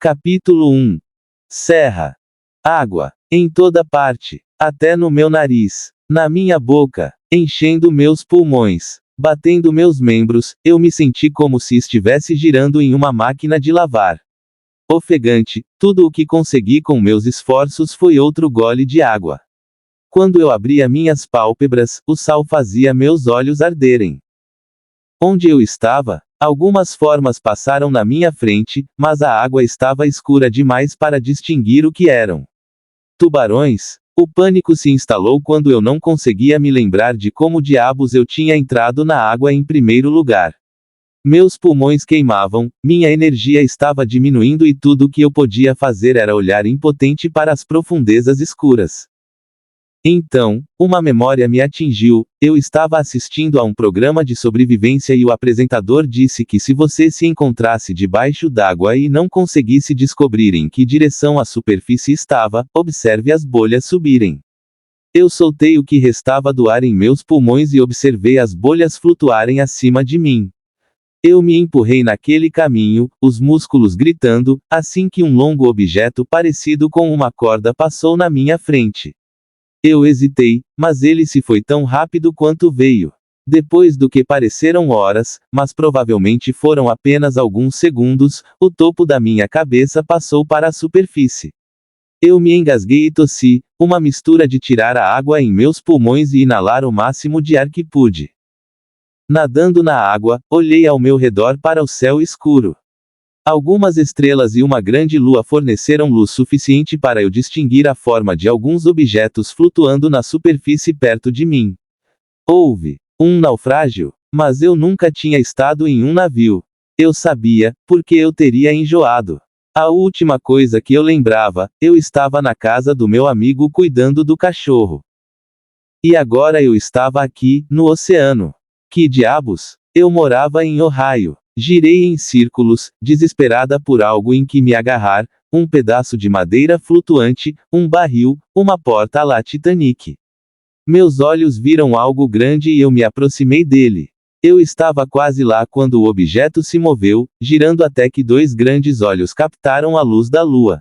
Capítulo 1. Serra. Água. Em toda parte. Até no meu nariz. Na minha boca. Enchendo meus pulmões. Batendo meus membros, eu me senti como se estivesse girando em uma máquina de lavar. Ofegante, tudo o que consegui com meus esforços foi outro gole de água. Quando eu abria minhas pálpebras, o sal fazia meus olhos arderem. Onde eu estava, algumas formas passaram na minha frente, mas a água estava escura demais para distinguir o que eram. Tubarões? O pânico se instalou quando eu não conseguia me lembrar de como diabos eu tinha entrado na água em primeiro lugar. Meus pulmões queimavam, minha energia estava diminuindo e tudo o que eu podia fazer era olhar impotente para as profundezas escuras. Então, uma memória me atingiu. Eu estava assistindo a um programa de sobrevivência e o apresentador disse que se você se encontrasse debaixo d'água e não conseguisse descobrir em que direção a superfície estava, observe as bolhas subirem. Eu soltei o que restava do ar em meus pulmões e observei as bolhas flutuarem acima de mim. Eu me empurrei naquele caminho, os músculos gritando, assim que um longo objeto parecido com uma corda passou na minha frente. Eu hesitei, mas ele se foi tão rápido quanto veio. Depois do que pareceram horas, mas provavelmente foram apenas alguns segundos, o topo da minha cabeça passou para a superfície. Eu me engasguei e tossi, uma mistura de tirar a água em meus pulmões e inalar o máximo de ar que pude. Nadando na água, olhei ao meu redor para o céu escuro. Algumas estrelas e uma grande lua forneceram luz suficiente para eu distinguir a forma de alguns objetos flutuando na superfície perto de mim. Houve um naufrágio, mas eu nunca tinha estado em um navio. Eu sabia, porque eu teria enjoado. A última coisa que eu lembrava, eu estava na casa do meu amigo cuidando do cachorro. E agora eu estava aqui, no oceano. Que diabos? Eu morava em Ohio. Girei em círculos, desesperada por algo em que me agarrar, um pedaço de madeira flutuante, um barril, uma porta à la Titanic. Meus olhos viram algo grande e eu me aproximei dele. Eu estava quase lá quando o objeto se moveu, girando até que dois grandes olhos captaram a luz da lua.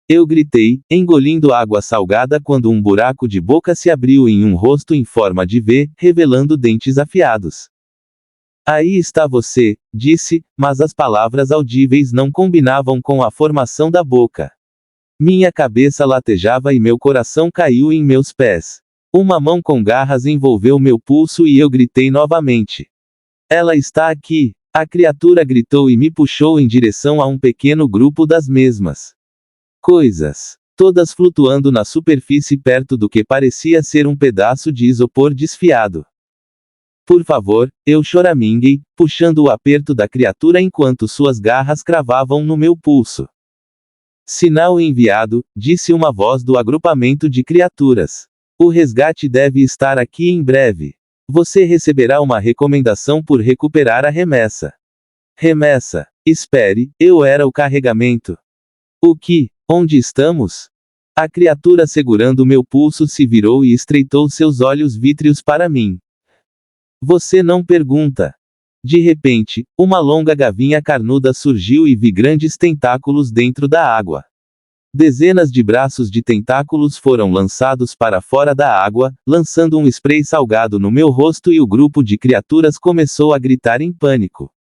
Eu gritei, engolindo água salgada quando um buraco de boca se abriu em um rosto em forma de V, revelando dentes afiados. Aí está você, disse, mas as palavras audíveis não combinavam com a formação da boca. Minha cabeça latejava e meu coração caiu em meus pés. Uma mão com garras envolveu meu pulso e eu gritei novamente. Ela está aqui! A criatura gritou e me puxou em direção a um pequeno grupo das mesmas coisas, todas flutuando na superfície perto do que parecia ser um pedaço de isopor desfiado. Por favor, eu choraminguei, puxando o aperto da criatura enquanto suas garras cravavam no meu pulso. Sinal enviado, disse uma voz do agrupamento de criaturas. O resgate deve estar aqui em breve. Você receberá uma recomendação por recuperar a remessa. Remessa. Espere, eu era o carregamento. O que? Onde estamos? A criatura segurando meu pulso se virou e estreitou seus olhos vítreos para mim. Você não pergunta. De repente, uma longa gavinha carnuda surgiu e vi grandes tentáculos dentro da água. Dezenas de braços de tentáculos foram lançados para fora da água, lançando um spray salgado no meu rosto e o grupo de criaturas começou a gritar em pânico.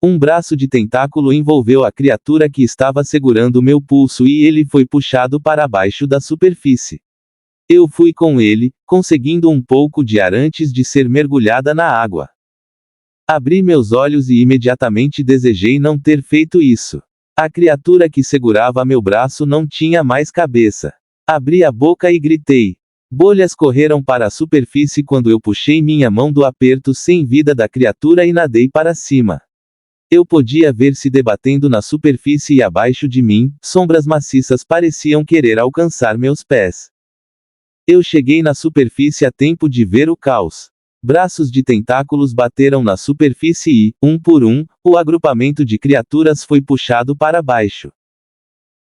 Um braço de tentáculo envolveu a criatura que estava segurando meu pulso e ele foi puxado para baixo da superfície. Eu fui com ele, conseguindo um pouco de ar antes de ser mergulhada na água. Abri meus olhos e imediatamente desejei não ter feito isso. A criatura que segurava meu braço não tinha mais cabeça. Abri a boca e gritei. Bolhas correram para a superfície quando eu puxei minha mão do aperto sem vida da criatura e nadei para cima. Eu podia ver se debatendo na superfície e abaixo de mim, sombras maciças pareciam querer alcançar meus pés. Eu cheguei na superfície a tempo de ver o caos. Braços de tentáculos bateram na superfície e, um por um, o agrupamento de criaturas foi puxado para baixo.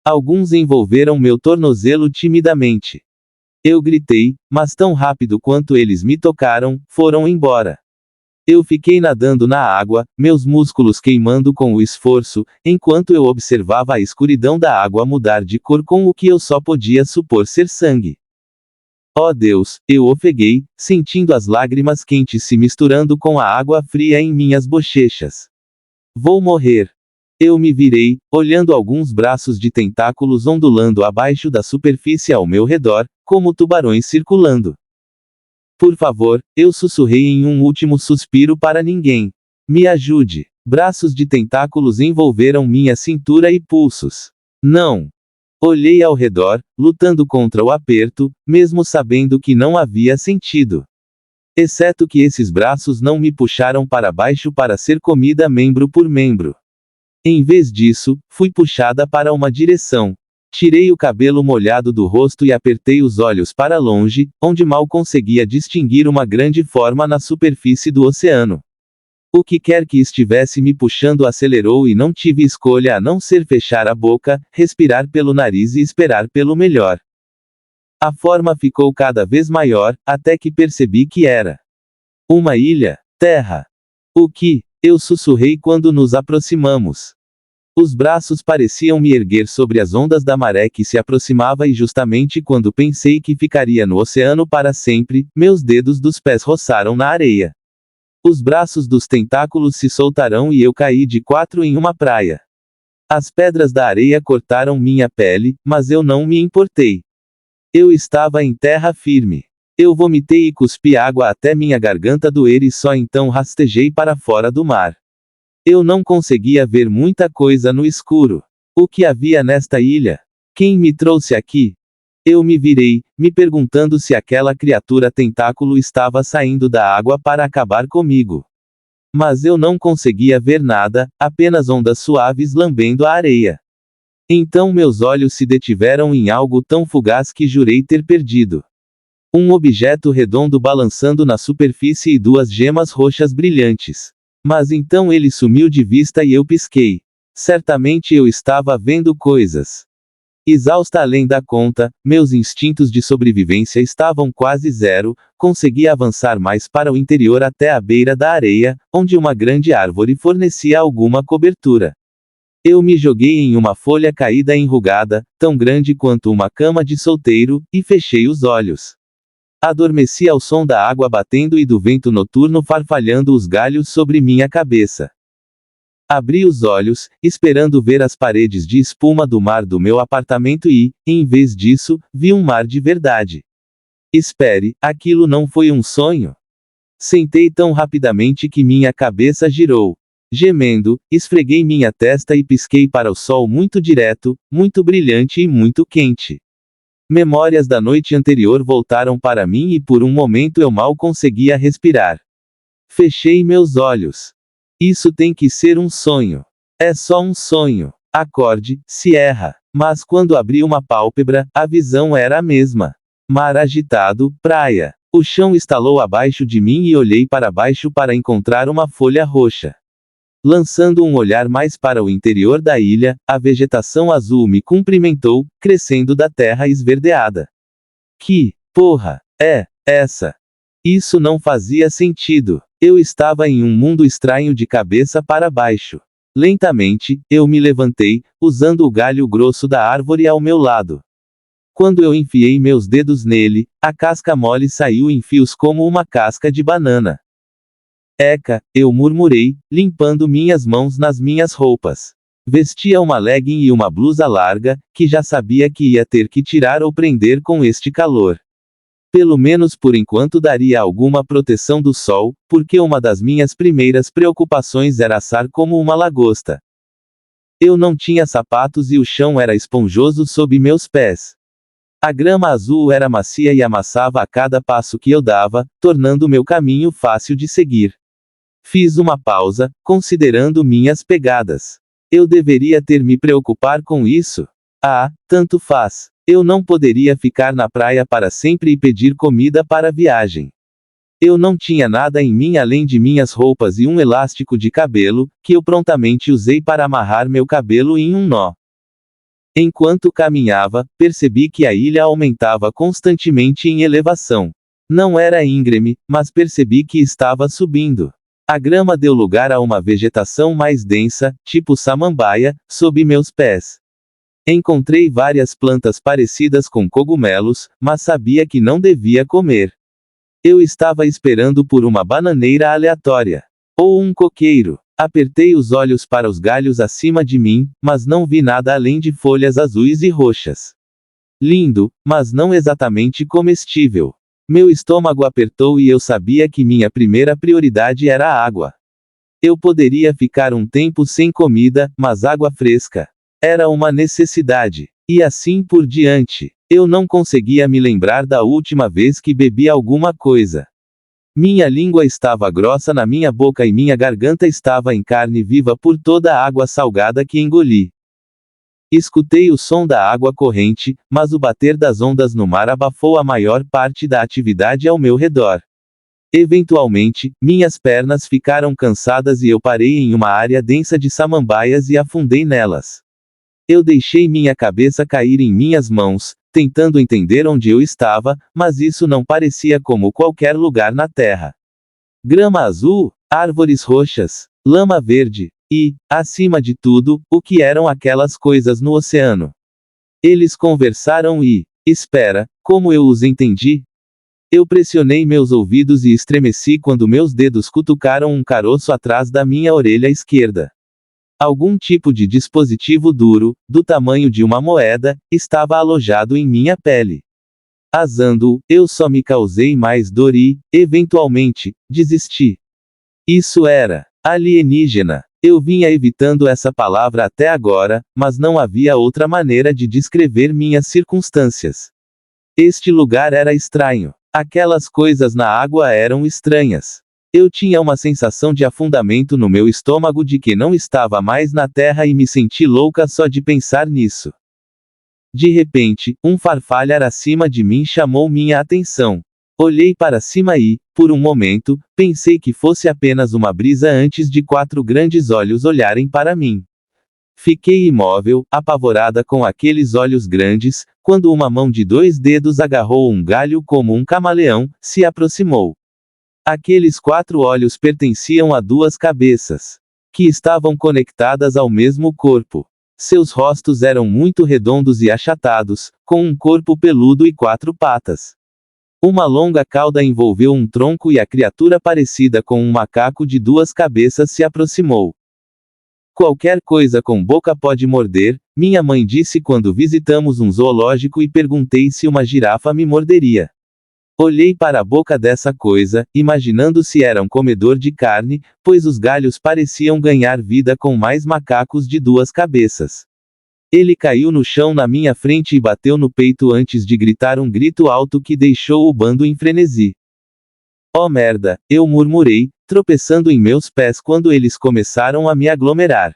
Alguns envolveram meu tornozelo timidamente. Eu gritei, mas tão rápido quanto eles me tocaram, foram embora. Eu fiquei nadando na água, meus músculos queimando com o esforço, enquanto eu observava a escuridão da água mudar de cor com o que eu só podia supor ser sangue. Oh Deus, eu ofeguei, sentindo as lágrimas quentes se misturando com a água fria em minhas bochechas. Vou morrer. Eu me virei, olhando alguns braços de tentáculos ondulando abaixo da superfície ao meu redor, como tubarões circulando. Por favor, eu sussurrei em um último suspiro para ninguém. Me ajude. Braços de tentáculos envolveram minha cintura e pulsos. Não. Olhei ao redor, lutando contra o aperto, mesmo sabendo que não havia sentido. Exceto que esses braços não me puxaram para baixo para ser comida membro por membro. Em vez disso, fui puxada para uma direção. Tirei o cabelo molhado do rosto e apertei os olhos para longe, onde mal conseguia distinguir uma grande forma na superfície do oceano. O que quer que estivesse me puxando acelerou e não tive escolha a não ser fechar a boca, respirar pelo nariz e esperar pelo melhor. A forma ficou cada vez maior, até que percebi que era uma ilha, terra. O que? Eu sussurrei quando nos aproximamos. Os braços pareciam me erguer sobre as ondas da maré que se aproximava e justamente quando pensei que ficaria no oceano para sempre, meus dedos dos pés roçaram na areia. Os braços dos tentáculos se soltaram e eu caí de quatro em uma praia. As pedras da areia cortaram minha pele, mas eu não me importei. Eu estava em terra firme. Eu vomitei e cuspi água até minha garganta doer e só então rastejei para fora do mar. Eu não conseguia ver muita coisa no escuro. O que havia nesta ilha? Quem me trouxe aqui? Eu me virei, me perguntando se aquela criatura tentáculo estava saindo da água para acabar comigo. Mas eu não conseguia ver nada, apenas ondas suaves lambendo a areia. Então meus olhos se detiveram em algo tão fugaz que jurei ter perdido. Um objeto redondo balançando na superfície e duas gemas roxas brilhantes. Mas então ele sumiu de vista e eu pisquei. Certamente eu estava vendo coisas. Exausta além da conta, meus instintos de sobrevivência estavam quase zero, consegui avançar mais para o interior até a beira da areia, onde uma grande árvore fornecia alguma cobertura. Eu me joguei em uma folha caída enrugada, tão grande quanto uma cama de solteiro, e fechei os olhos. Adormeci ao som da água batendo e do vento noturno farfalhando os galhos sobre minha cabeça. Abri os olhos, esperando ver as paredes de espuma do mar do meu apartamento e, em vez disso, vi um mar de verdade. Espere, aquilo não foi um sonho? Sentei tão rapidamente que minha cabeça girou. Gemendo, esfreguei minha testa e pisquei para o sol muito direto, muito brilhante e muito quente. Memórias da noite anterior voltaram para mim e por um momento eu mal conseguia respirar. Fechei meus olhos. Isso tem que ser um sonho. É só um sonho. Acorde, Sierra. Mas quando abri uma pálpebra, a visão era a mesma. Mar agitado, praia. O chão estalou abaixo de mim e olhei para baixo para encontrar uma folha roxa. Lançando um olhar mais para o interior da ilha, a vegetação azul me cumprimentou, crescendo da terra esverdeada. Que porra é essa? Isso não fazia sentido. Eu estava em um mundo estranho de cabeça para baixo. Lentamente, eu me levantei, usando o galho grosso da árvore ao meu lado. Quando eu enfiei meus dedos nele, a casca mole saiu em fios como uma casca de banana. Eca, eu murmurei, limpando minhas mãos nas minhas roupas. Vestia uma legging e uma blusa larga, que já sabia que ia ter que tirar ou prender com este calor. Pelo menos por enquanto daria alguma proteção do sol, porque uma das minhas primeiras preocupações era assar como uma lagosta. Eu não tinha sapatos e o chão era esponjoso sob meus pés. A grama azul era macia e amassava a cada passo que eu dava, tornando meu caminho fácil de seguir. Fiz uma pausa, considerando minhas pegadas. Eu deveria ter me preocupar com isso? Ah, tanto faz. Eu não poderia ficar na praia para sempre e pedir comida para a viagem. Eu não tinha nada em mim além de minhas roupas e um elástico de cabelo, que eu prontamente usei para amarrar meu cabelo em um nó. Enquanto caminhava, percebi que a ilha aumentava constantemente em elevação. Não era íngreme, mas percebi que estava subindo. A grama deu lugar a uma vegetação mais densa, tipo samambaia, sob meus pés. Encontrei várias plantas parecidas com cogumelos, mas sabia que não devia comer. Eu estava esperando por uma bananeira aleatória. Ou um coqueiro. Apertei os olhos para os galhos acima de mim, mas não vi nada além de folhas azuis e roxas. Lindo, mas não exatamente comestível. Meu estômago apertou e eu sabia que minha primeira prioridade era a água. Eu poderia ficar um tempo sem comida, mas água fresca era uma necessidade. E assim por diante. Eu não conseguia me lembrar da última vez que bebi alguma coisa. Minha língua estava grossa na minha boca e minha garganta estava em carne viva por toda a água salgada que engoli. Escutei o som da água corrente, mas o bater das ondas no mar abafou a maior parte da atividade ao meu redor. Eventualmente, minhas pernas ficaram cansadas e eu parei em uma área densa de samambaias e afundei nelas. Eu deixei minha cabeça cair em minhas mãos, tentando entender onde eu estava, mas isso não parecia como qualquer lugar na terra. Grama azul, árvores roxas, lama verde, e, acima de tudo, o que eram aquelas coisas no oceano? Eles conversaram e, espera, como eu os entendi? Eu pressionei meus ouvidos e estremeci quando meus dedos cutucaram um caroço atrás da minha orelha esquerda. Algum tipo de dispositivo duro, do tamanho de uma moeda, estava alojado em minha pele. Asando-o, eu só me causei mais dor e, eventualmente, desisti. Isso era alienígena. Eu vinha evitando essa palavra até agora, mas não havia outra maneira de descrever minhas circunstâncias. Este lugar era estranho. Aquelas coisas na água eram estranhas. Eu tinha uma sensação de afundamento no meu estômago de que não estava mais na terra e me senti louca só de pensar nisso. De repente, um farfalhar acima de mim chamou minha atenção. Olhei para cima e, por um momento, pensei que fosse apenas uma brisa antes de 4 grandes olhos olharem para mim. Fiquei imóvel, apavorada com aqueles olhos grandes, quando uma mão de 2 dedos agarrou um galho como um camaleão, se aproximou. Aqueles 4 olhos pertenciam a 2 cabeças, que estavam conectadas ao mesmo corpo. Seus rostos eram muito redondos e achatados, com um corpo peludo e 4 patas. Uma longa cauda envolveu um tronco e a criatura parecida com um macaco de 2 cabeças se aproximou. Qualquer coisa com boca pode morder, minha mãe disse quando visitamos um zoológico e perguntei se uma girafa me morderia. Olhei para a boca dessa coisa, imaginando se era um comedor de carne, pois os galhos pareciam ganhar vida com mais macacos de 2 cabeças. Ele caiu no chão na minha frente e bateu no peito antes de gritar um grito alto que deixou o bando em frenesi. Oh merda, eu murmurei, tropeçando em meus pés quando eles começaram a me aglomerar.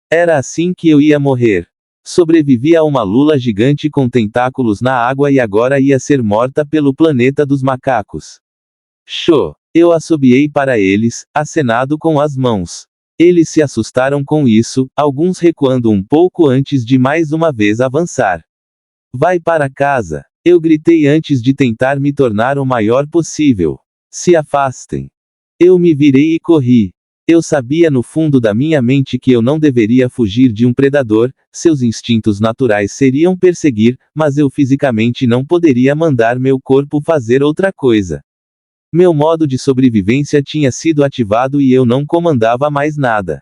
Era assim que eu ia morrer. Sobrevivi a uma lula gigante com tentáculos na água e agora ia ser morta pelo planeta dos macacos. Show! Eu assobiei para eles, acenado com as mãos. Eles se assustaram com isso, alguns recuando um pouco antes de mais uma vez avançar. Vai para casa! Eu gritei antes de tentar me tornar o maior possível. Se afastem! Eu me virei e corri. Eu sabia no fundo da minha mente que eu não deveria fugir de um predador, seus instintos naturais seriam perseguir, mas eu fisicamente não poderia mandar meu corpo fazer outra coisa. Meu modo de sobrevivência tinha sido ativado e eu não comandava mais nada.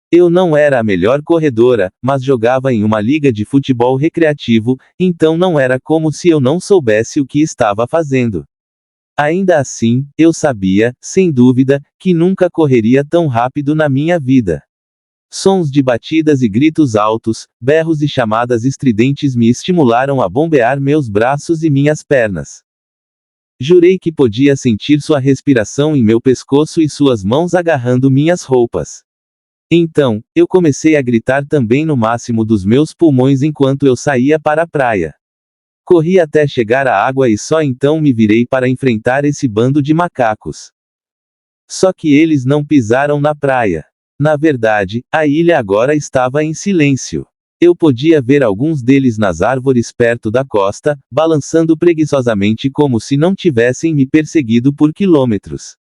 Eu não era a melhor corredora, mas jogava em uma liga de futebol recreativo, então não era como se eu não soubesse o que estava fazendo. Ainda assim, eu sabia, sem dúvida, que nunca correria tão rápido na minha vida. Sons de batidas e gritos altos, berros e chamadas estridentes me estimularam a bombear meus braços e minhas pernas. Jurei que podia sentir sua respiração em meu pescoço e suas mãos agarrando minhas roupas. Então, eu comecei a gritar também no máximo dos meus pulmões enquanto eu saía para a praia. Corri até chegar à água e só então me virei para enfrentar esse bando de macacos. Só que eles não pisaram na praia. Na verdade, a ilha agora estava em silêncio. Eu podia ver alguns deles nas árvores perto da costa, balançando preguiçosamente como se não tivessem me perseguido por quilômetros.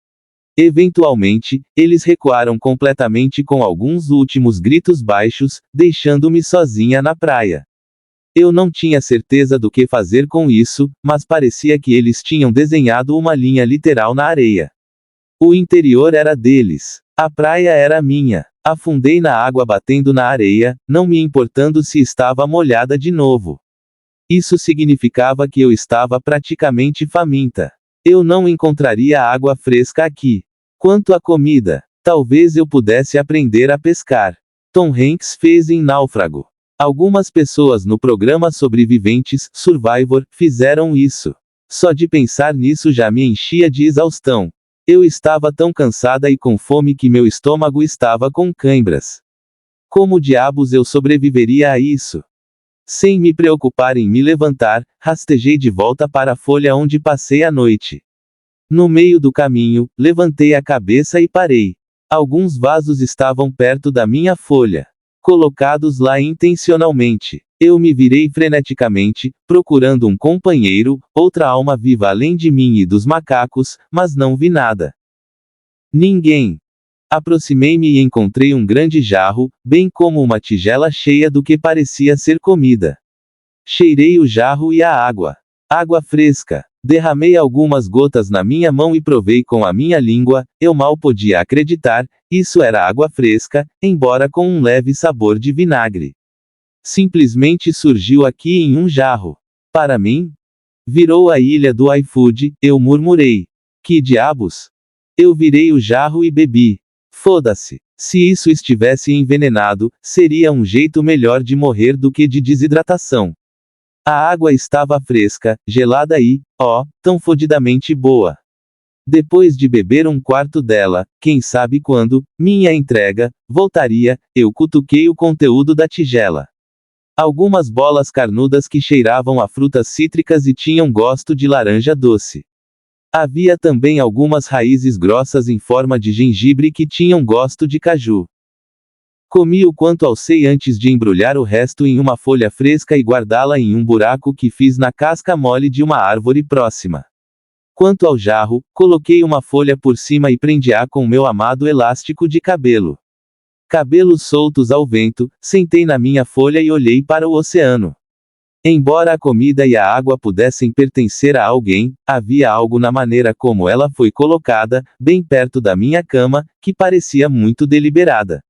Eventualmente, eles recuaram completamente com alguns últimos gritos baixos, deixando-me sozinha na praia. Eu não tinha certeza do que fazer com isso, mas parecia que eles tinham desenhado uma linha literal na areia. O interior era deles. A praia era minha. Afundei na água batendo na areia, não me importando se estava molhada de novo. Isso significava que eu estava praticamente faminta. Eu não encontraria água fresca aqui. Quanto à comida, talvez eu pudesse aprender a pescar. Tom Hanks fez em Náufrago. Algumas pessoas no programa Sobreviventes, Survivor, fizeram isso. Só de pensar nisso já me enchia de exaustão. Eu estava tão cansada e com fome que meu estômago estava com cãibras. Como diabos eu sobreviveria a isso? Sem me preocupar em me levantar, rastejei de volta para a folha onde passei a noite. No meio do caminho, levantei a cabeça e parei. Alguns vasos estavam perto da minha folha. Colocados lá intencionalmente. Eu me virei freneticamente, procurando um companheiro, outra alma viva além de mim e dos macacos, mas não vi nada. Ninguém. Aproximei-me e encontrei um grande jarro, bem como uma tigela cheia do que parecia ser comida. Cheirei o jarro e a água. Água fresca. Derramei algumas gotas na minha mão e provei com a minha língua, eu mal podia acreditar, isso era água fresca, embora com um leve sabor de vinagre. Simplesmente surgiu aqui em um jarro. Para mim? Virou a ilha do iFood, eu murmurei. Que diabos? Eu virei o jarro e bebi. Foda-se. Se isso estivesse envenenado, seria um jeito melhor de morrer do que de desidratação. A água estava fresca, gelada e, tão fodidamente boa. Depois de beber um quarto dela, quem sabe quando, minha entrega, voltaria, eu cutuquei o conteúdo da tigela. Algumas bolas carnudas que cheiravam a frutas cítricas e tinham gosto de laranja doce. Havia também algumas raízes grossas em forma de gengibre que tinham gosto de caju. Comi o quanto alcei antes de embrulhar o resto em uma folha fresca e guardá-la em um buraco que fiz na casca mole de uma árvore próxima. Quanto ao jarro, coloquei uma folha por cima e prendi-a com meu amado elástico de cabelo. Cabelos soltos ao vento, sentei na minha folha e olhei para o oceano. Embora a comida e a água pudessem pertencer a alguém, havia algo na maneira como ela foi colocada, bem perto da minha cama, que parecia muito deliberada.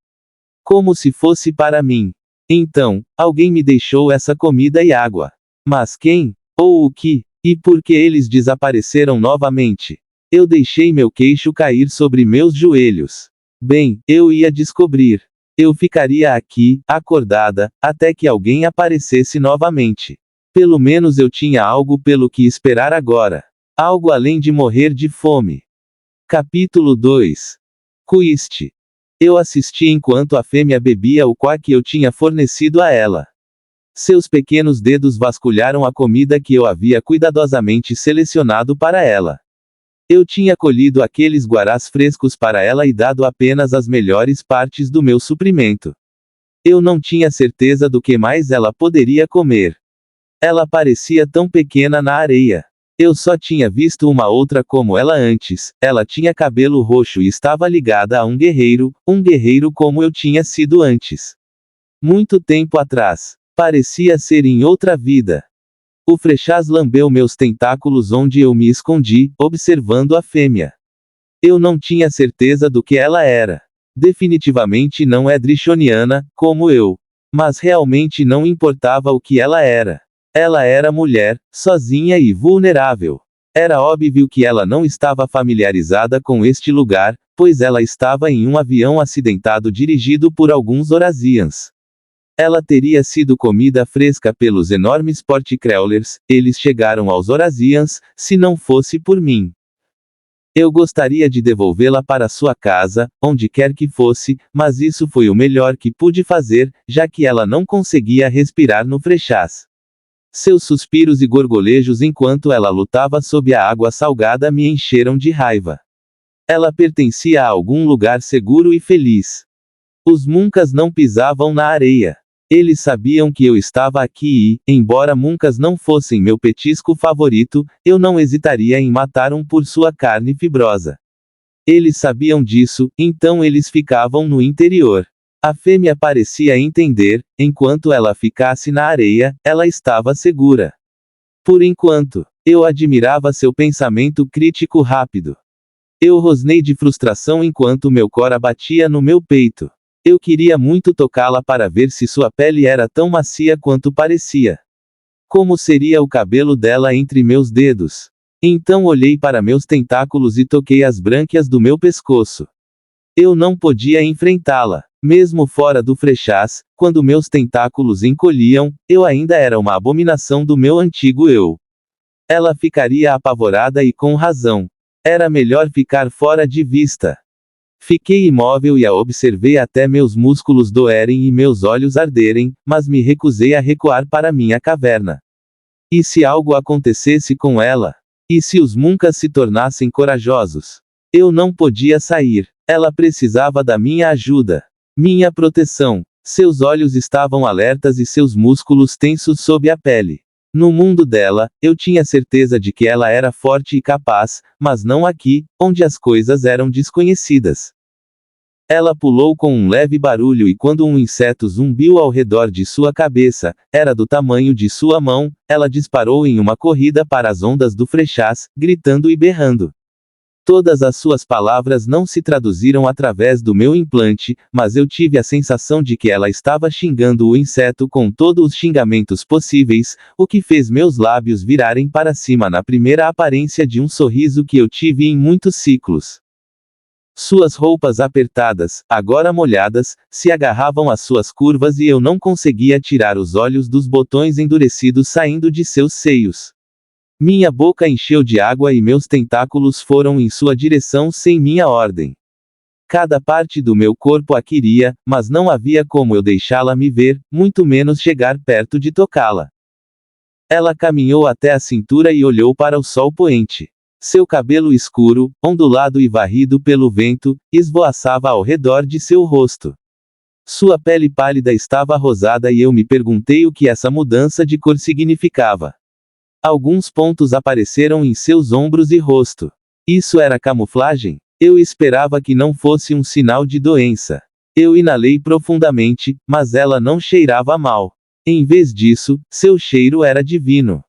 Como se fosse para mim. Então, alguém me deixou essa comida e água. Mas quem? Ou o que? E por que eles desapareceram novamente? Eu deixei meu queixo cair sobre meus joelhos. Bem, eu ia descobrir. Eu ficaria aqui, acordada, até que alguém aparecesse novamente. Pelo menos eu tinha algo pelo que esperar agora. Algo além de morrer de fome. Capítulo 2. Quist. Eu assisti enquanto a fêmea bebia o quá que eu tinha fornecido a ela. Seus pequenos dedos vasculharam a comida que eu havia cuidadosamente selecionado para ela. Eu tinha colhido aqueles guarás frescos para ela e dado apenas as melhores partes do meu suprimento. Eu não tinha certeza do que mais ela poderia comer. Ela parecia tão pequena na areia. Eu só tinha visto uma outra como ela antes, ela tinha cabelo roxo e estava ligada a um guerreiro como eu tinha sido antes. Muito tempo atrás. Parecia ser em outra vida. O Frechas lambeu meus tentáculos onde eu me escondi, observando a fêmea. Eu não tinha certeza do que ela era. Definitivamente não é drishoniana, como eu. Mas realmente não importava o que ela era. Ela era mulher, sozinha e vulnerável. Era óbvio que ela não estava familiarizada com este lugar, pois ela estava em um avião acidentado dirigido por alguns Horazians. Ela teria sido comida fresca pelos enormes porte-crawlers, eles chegaram aos Horazians, se não fosse por mim. Eu gostaria de devolvê-la para sua casa, onde quer que fosse, mas isso foi o melhor que pude fazer, já que ela não conseguia respirar no Frechas. Seus suspiros e gorgolejos enquanto ela lutava sob a água salgada me encheram de raiva. Ela pertencia a algum lugar seguro e feliz. Os Muncas não pisavam na areia. Eles sabiam que eu estava aqui e, embora Muncas não fossem meu petisco favorito, eu não hesitaria em matar um por sua carne fibrosa. Eles sabiam disso, então eles ficavam no interior. A fêmea parecia entender, enquanto ela ficasse na areia, ela estava segura. Por enquanto, eu admirava seu pensamento crítico rápido. Eu rosnei de frustração enquanto meu cora batia no meu peito. Eu queria muito tocá-la para ver se sua pele era tão macia quanto parecia. Como seria o cabelo dela entre meus dedos? Então olhei para meus tentáculos e toquei as brânquias do meu pescoço. Eu não podia enfrentá-la. Mesmo fora do frechás, quando meus tentáculos encolhiam, eu ainda era uma abominação do meu antigo eu. Ela ficaria apavorada e com razão. Era melhor ficar fora de vista. Fiquei imóvel e a observei até meus músculos doerem e meus olhos arderem, mas me recusei a recuar para minha caverna. E se algo acontecesse com ela? E se os Muncas se tornassem corajosos? Eu não podia sair. Ela precisava da minha ajuda. Minha proteção. Seus olhos estavam alertas e seus músculos tensos sob a pele. No mundo dela, eu tinha certeza de que ela era forte e capaz, mas não aqui, onde as coisas eram desconhecidas. Ela pulou com um leve barulho e quando um inseto zumbiu ao redor de sua cabeça, era do tamanho de sua mão, ela disparou em uma corrida para as ondas do frechás, gritando e berrando. Todas as suas palavras não se traduziram através do meu implante, mas eu tive a sensação de que ela estava xingando o inseto com todos os xingamentos possíveis, o que fez meus lábios virarem para cima na primeira aparência de um sorriso que eu tive em muitos ciclos. Suas roupas apertadas, agora molhadas, se agarravam às suas curvas e eu não conseguia tirar os olhos dos botões endurecidos saindo de seus seios. Minha boca encheu de água e meus tentáculos foram em sua direção sem minha ordem. Cada parte do meu corpo a queria, mas não havia como eu deixá-la me ver, muito menos chegar perto de tocá-la. Ela caminhou até a cintura e olhou para o sol poente. Seu cabelo escuro, ondulado e varrido pelo vento, esvoaçava ao redor de seu rosto. Sua pele pálida estava rosada e eu me perguntei o que essa mudança de cor significava. Alguns pontos apareceram em seus ombros e rosto. Isso era camuflagem? Eu esperava que não fosse um sinal de doença. Eu inalei profundamente, mas ela não cheirava mal. Em vez disso, seu cheiro era divino.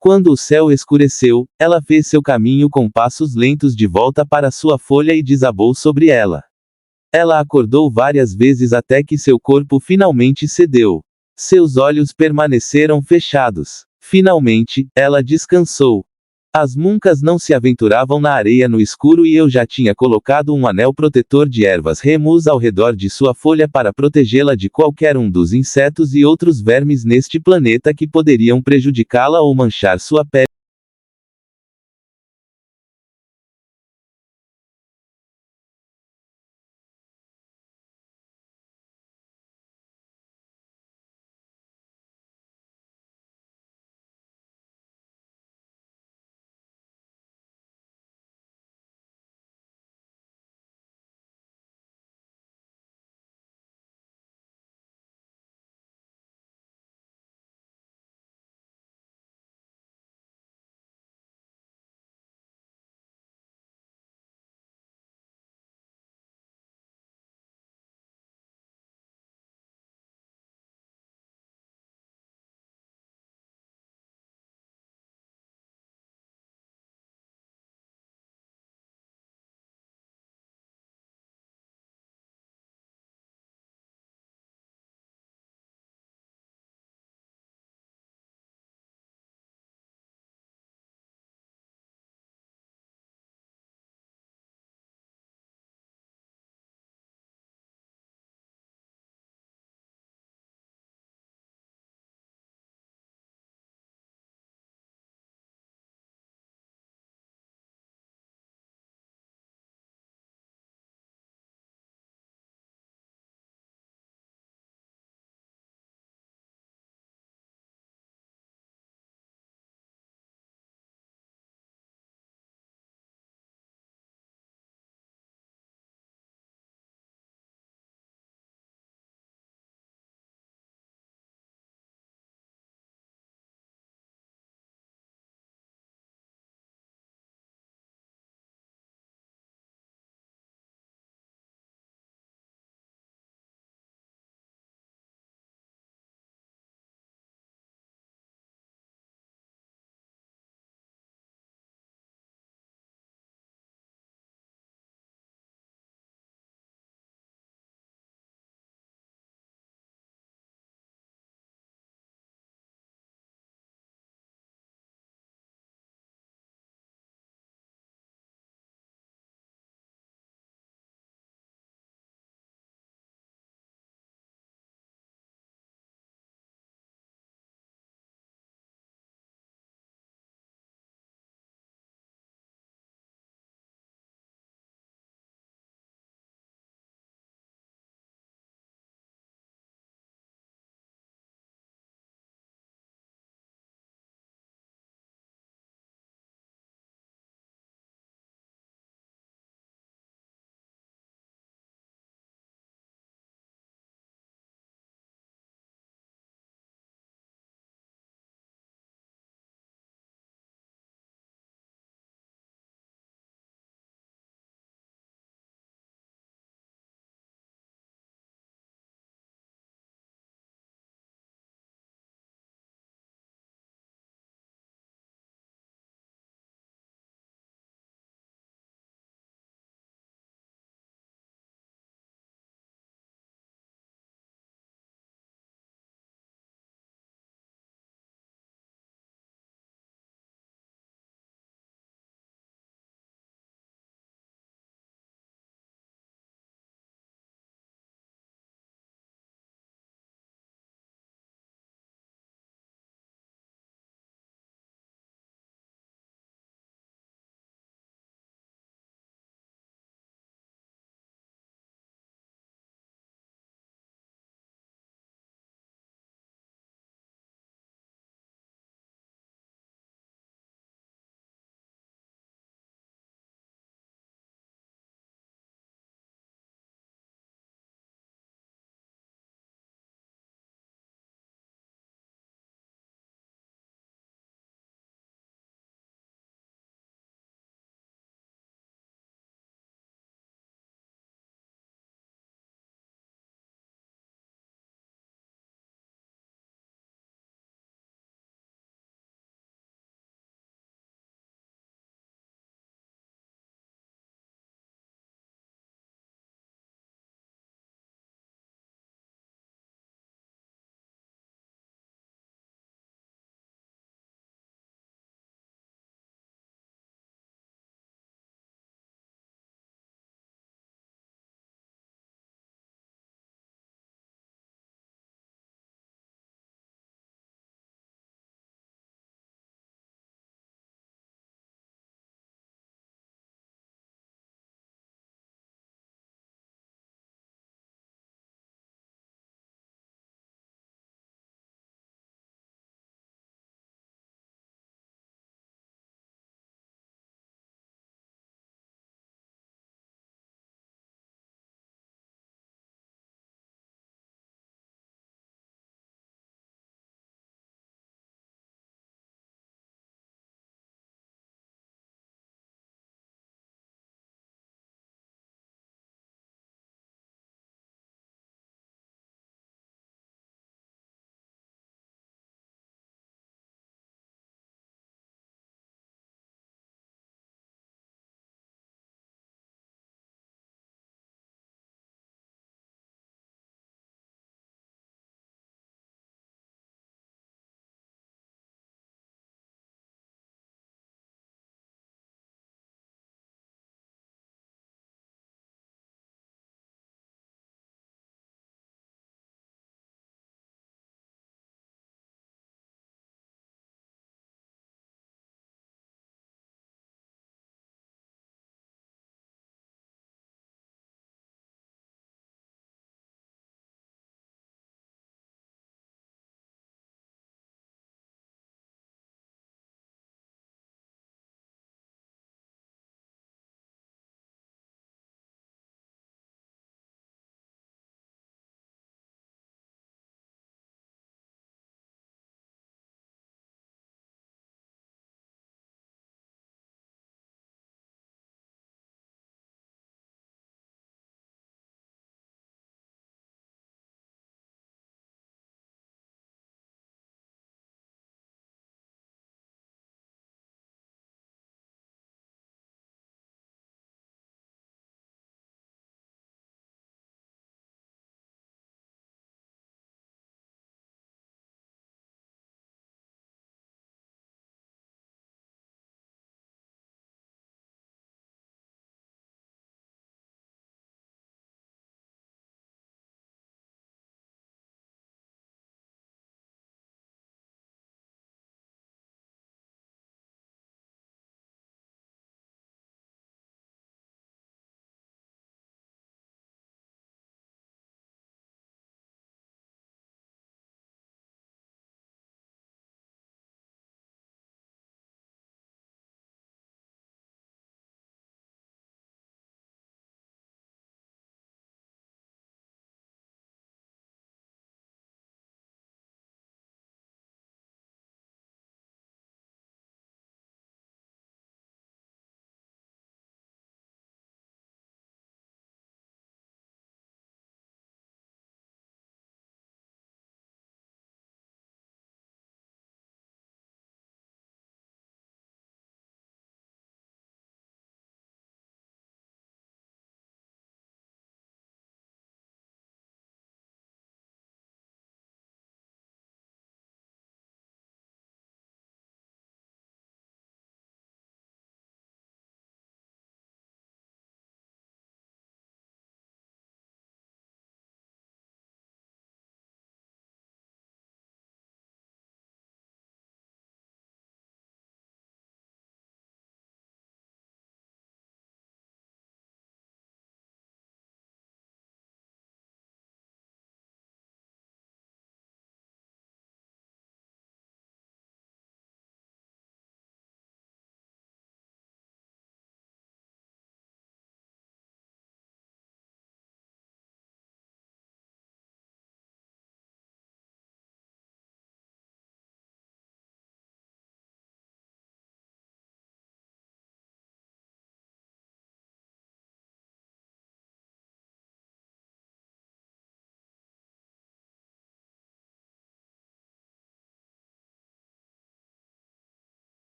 Quando o céu escureceu, ela fez seu caminho com passos lentos de volta para sua folha e desabou sobre ela. Ela acordou várias vezes até que seu corpo finalmente cedeu. Seus olhos permaneceram fechados. Finalmente, ela descansou. As Muncas não se aventuravam na areia no escuro e eu já tinha colocado um anel protetor de ervas remus ao redor de sua folha para protegê-la de qualquer um dos insetos e outros vermes neste planeta que poderiam prejudicá-la ou manchar sua pele.